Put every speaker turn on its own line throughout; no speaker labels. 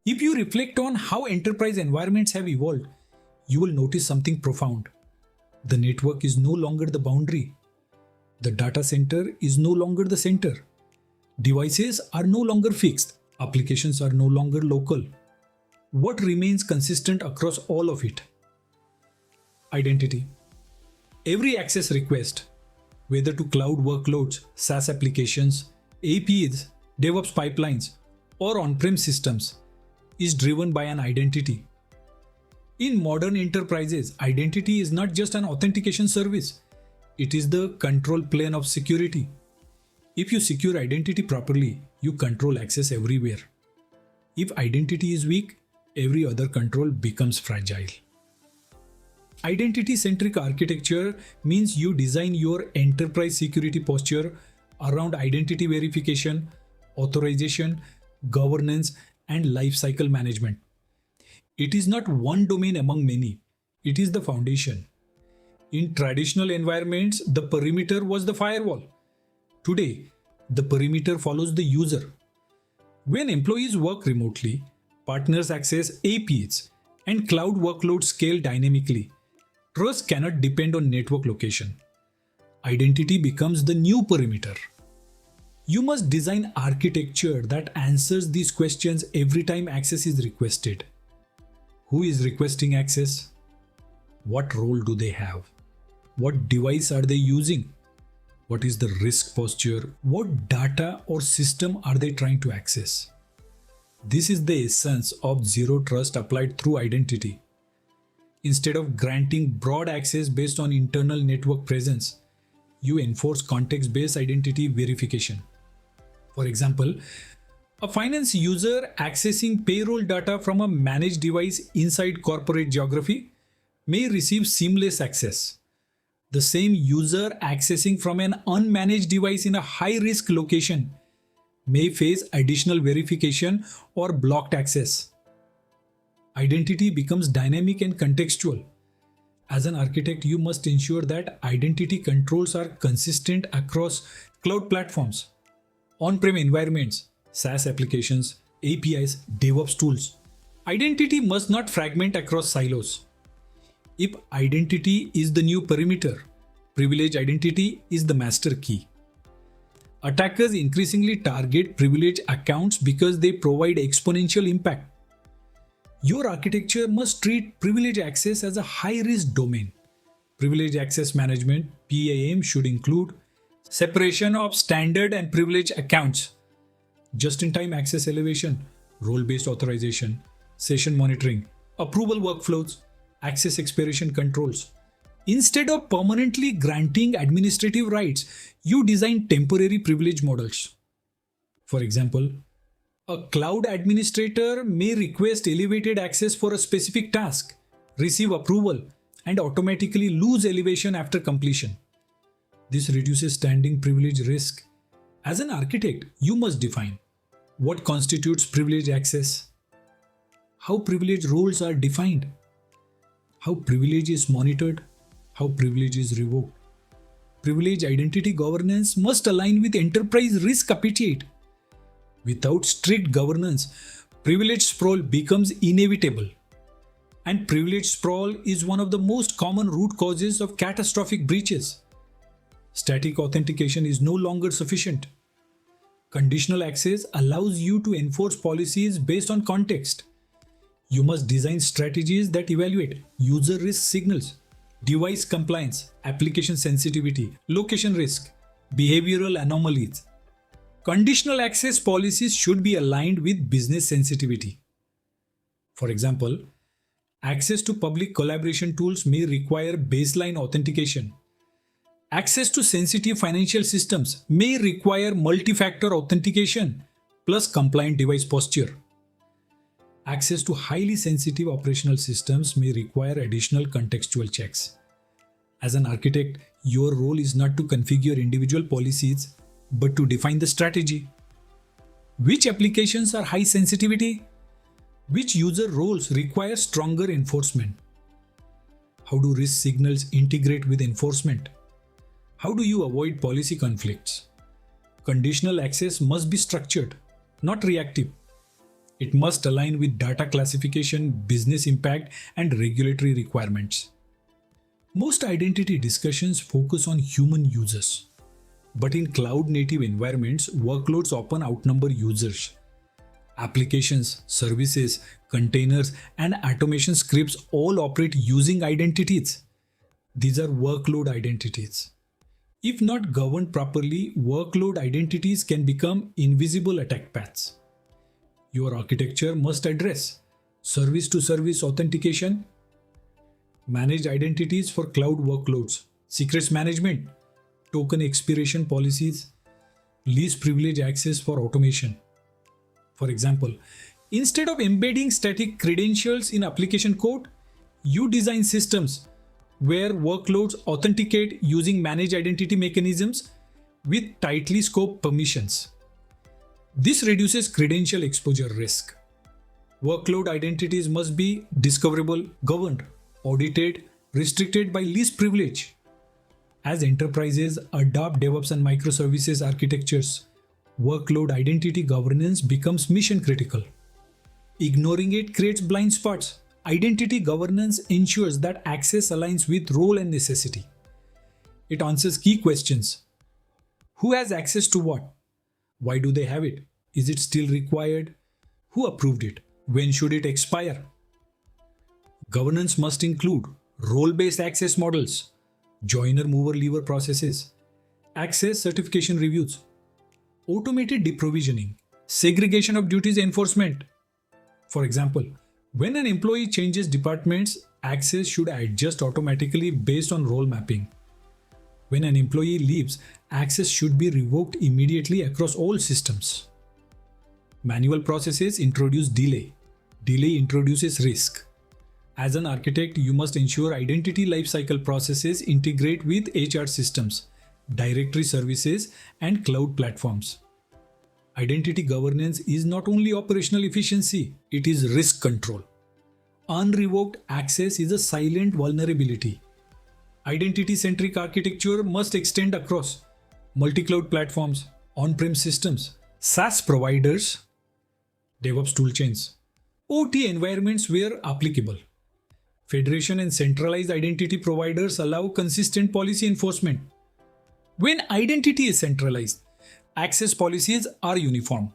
If you reflect on how enterprise environments have evolved, you will notice something profound. The network is no longer the boundary. The data center is no longer the center. Devices are no longer fixed. Applications are no longer local. What remains consistent across all of it? Identity. Every access request, whether to cloud workloads, SaaS applications, APIs, DevOps pipelines, or on-prem systems, is driven by an identity. In modern enterprises, identity is not just an authentication service. It is the control plane of security. If you secure identity properly, you control access everywhere. If identity is weak, every other control becomes fragile. Identity-centric architecture means you design your enterprise security posture around identity verification, authorization, governance, and lifecycle management. It is not one domain among many. It is the foundation. In traditional environments, the perimeter was the firewall. Today, the perimeter follows the user. When employees work remotely, partners access APIs, and cloud workloads scale dynamically, trust cannot depend on network location. Identity becomes the new perimeter. You must design architecture that answers these questions every time access is requested. Who is requesting access? What role do they have? What device are they using? What is the risk posture? What data or system are they trying to access? This is the essence of zero trust applied through identity. Instead of granting broad access based on internal network presence, you enforce context-based identity verification. For example, a finance user accessing payroll data from a managed device inside corporate geography may receive seamless access. The same user accessing from an unmanaged device in a high-risk location may face additional verification or blocked access. Identity becomes dynamic and contextual. As an architect, you must ensure that identity controls are consistent across cloud platforms, on-prem environments, SaaS applications, APIs, DevOps tools. Identity must not fragment across silos. If identity is the new perimeter, privileged identity is the master key. Attackers increasingly target privileged accounts because they provide exponential impact. Your architecture must treat privileged access as a high-risk domain. Privileged access management (PAM) should include separation of standard and privileged accounts, just-in-time access elevation, role-based authorization, session monitoring, approval workflows, access expiration controls. Instead of permanently granting administrative rights, you design temporary privilege models. For example, a cloud administrator may request elevated access for a specific task, receive approval, and automatically lose elevation after completion. This reduces standing privilege risk. As an architect, you must define what constitutes privileged access, how privilege roles are defined, how privilege is monitored, how privilege is revoked. Privilege identity governance must align with enterprise risk appetite. Without strict governance, privilege sprawl becomes inevitable. And privilege sprawl is one of the most common root causes of catastrophic breaches. Static authentication is no longer sufficient. Conditional access allows you to enforce policies based on context. You must design strategies that evaluate user risk signals, device compliance, application sensitivity, location risk, behavioral anomalies. Conditional access policies should be aligned with business sensitivity. For example, access to public collaboration tools may require baseline authentication. Access to sensitive financial systems may require multi-factor authentication plus compliant device posture. Access to highly sensitive operational systems may require additional contextual checks. As an architect, your role is not to configure individual policies, but to define the strategy. Which applications are high sensitivity? Which user roles require stronger enforcement? How do risk signals integrate with enforcement? How do you avoid policy conflicts? Conditional access must be structured, not reactive. It must align with data classification, business impact, and regulatory requirements. Most identity discussions focus on human users. But in cloud-native environments, workloads often outnumber users. Applications, services, containers, and automation scripts all operate using identities. These are workload identities. If not governed properly, workload identities can become invisible attack paths. Your architecture must address service-to-service authentication, managed identities for cloud workloads, secrets management, token expiration policies, least privilege access for automation. For example, instead of embedding static credentials in application code, you design systems where workloads authenticate using managed identity mechanisms with tightly scoped permissions. This reduces credential exposure risk. Workload identities must be discoverable, governed, audited, restricted by least privilege. As enterprises adopt DevOps and microservices architectures, workload identity governance becomes mission critical. Ignoring it creates blind spots. Identity governance ensures that access aligns with role and necessity. It answers key questions. Who has access to what? Why do they have it? Is it still required? Who approved it? When should it expire? Governance must include role-based access models, joiner mover lever processes, access certification reviews, automated deprovisioning, segregation of duties enforcement. For example, when an employee changes departments, access should adjust automatically based on role mapping. When an employee leaves, access should be revoked immediately across all systems. Manual processes introduce delay. Delay introduces risk. As an architect, you must ensure identity lifecycle processes integrate with HR systems, directory services, and cloud platforms. Identity governance is not only operational efficiency, it is risk control. Unrevoked access is a silent vulnerability. Identity-centric architecture must extend across multi-cloud platforms, on-prem systems, SaaS providers, DevOps toolchains, OT environments where applicable. Federation and centralized identity providers allow consistent policy enforcement. When identity is centralized, access policies are uniform.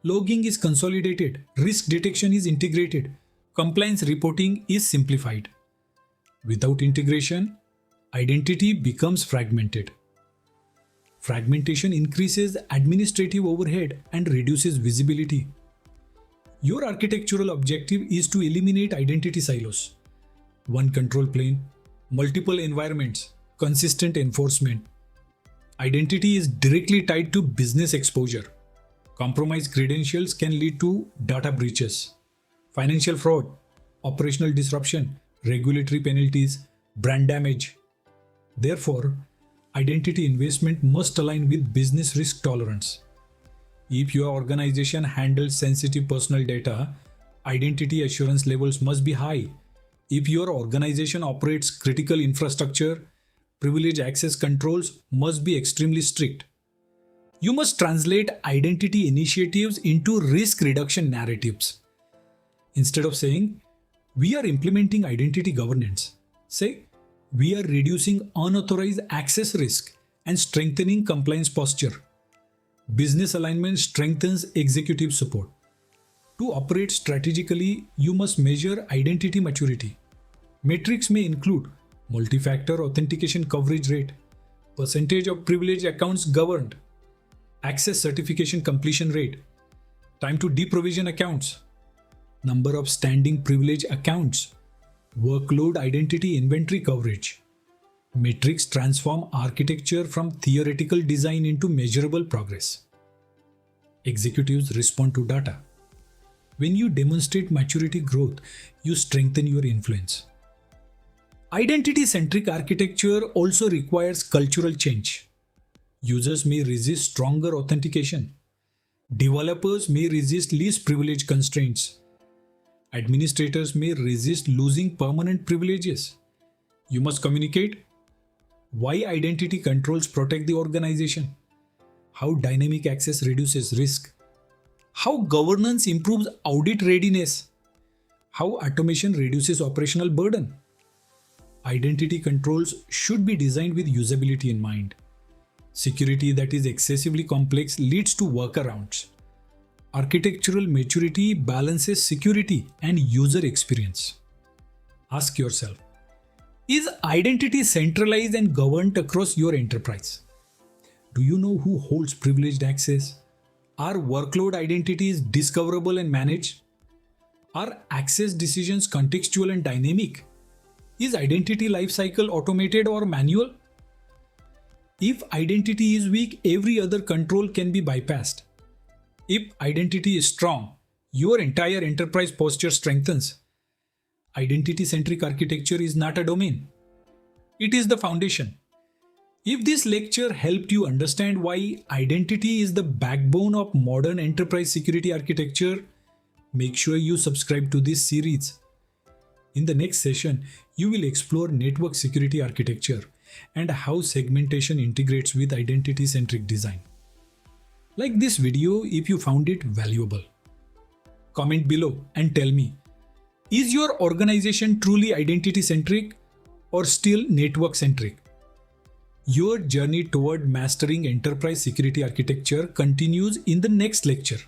Logging is consolidated, risk detection is integrated, compliance reporting is simplified. Without integration, identity becomes fragmented. Fragmentation increases administrative overhead and reduces visibility. Your architectural objective is to eliminate identity silos. One control plane, multiple environments, consistent enforcement. Identity is directly tied to business exposure. Compromised credentials can lead to data breaches, financial fraud, operational disruption, regulatory penalties, brand damage. Therefore, identity investment must align with business risk tolerance. If your organization handles sensitive personal data, identity assurance levels must be high. If your organization operates critical infrastructure, privilege access controls must be extremely strict. You must translate identity initiatives into risk reduction narratives. Instead of saying, we are implementing identity governance, say, we are reducing unauthorized access risk and strengthening compliance posture. Business alignment strengthens executive support. To operate strategically, you must measure identity maturity. Metrics may include multi-factor authentication coverage rate, percentage of privileged accounts governed, access certification completion rate, time to deprovision accounts, number of standing privilege accounts, workload identity inventory coverage. Metrics transform architecture from theoretical design into measurable progress. Executives respond to data. When you demonstrate maturity growth, you strengthen your influence. Identity-centric architecture also requires cultural change. Users may resist stronger authentication. Developers may resist least privilege constraints. Administrators may resist losing permanent privileges. You must communicate why identity controls protect the organization, how dynamic access reduces risk, how governance improves audit readiness, how automation reduces operational burden. Identity controls should be designed with usability in mind. Security that is excessively complex leads to workarounds. Architectural maturity balances security and user experience. Ask yourself, is identity centralized and governed across your enterprise? Do you know who holds privileged access? Are workload identities discoverable and managed? Are access decisions contextual and dynamic? Is identity lifecycle automated or manual? If identity is weak, every other control can be bypassed. If identity is strong, your entire enterprise posture strengthens. Identity-centric architecture is not a domain. It is the foundation. If this lecture helped you understand why identity is the backbone of modern enterprise security architecture, make sure you subscribe to this series. In the next session, you will explore network security architecture and how segmentation integrates with identity-centric design. Like this video if you found it valuable. Comment below and tell me, is your organization truly identity-centric or still network-centric? Your journey toward mastering enterprise security architecture continues in the next lecture.